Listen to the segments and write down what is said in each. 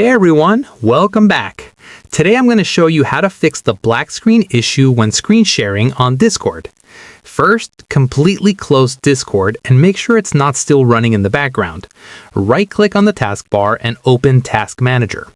Hey everyone, welcome back. Today I'm going to show you how to fix the black screen issue when screen sharing on Discord. First, completely close Discord and make sure it's not still running in the background. Right-click on the taskbar and open Task Manager.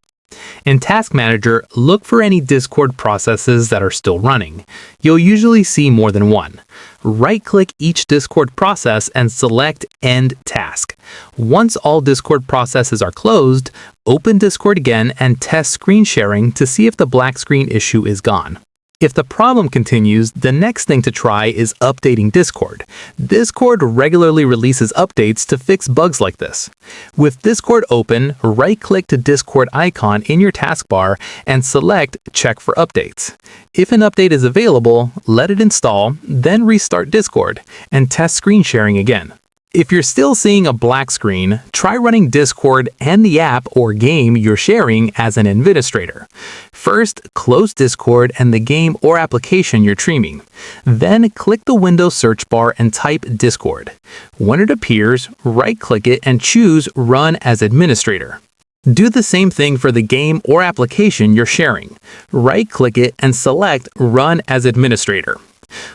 In Task Manager, look for any Discord processes that are still running. You'll usually see more than one. Right-click each Discord process and select End Task. Once all Discord processes are closed, open Discord again and test screen sharing to see if the black screen issue is gone. If the problem continues, the next thing to try is updating Discord. Discord regularly releases updates to fix bugs like this. With Discord open, right-click the Discord icon in your taskbar and select Check for Updates. If an update is available, let it install, then restart Discord and test screen sharing again. If you're still seeing a black screen, try running Discord and the app or game you're sharing as an administrator. First, close Discord and the game or application you're streaming. Then click the Windows search bar and type Discord. When it appears, right-click it and choose Run as Administrator. Do the same thing for the game or application you're sharing. Right-click it and select Run as Administrator.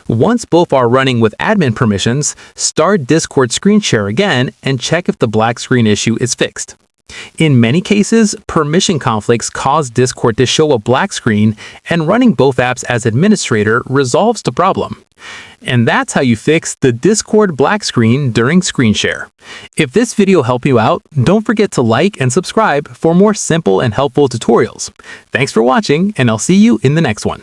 Once both are running with admin permissions, start Discord screen share again and check if the black screen issue is fixed. In many cases, permission conflicts cause Discord to show a black screen, and running both apps as administrator resolves the problem. And that's how you fix the Discord black screen during screen share. If this video helped you out, don't forget to like and subscribe for more simple and helpful tutorials. Thanks for watching, and I'll see you in the next one.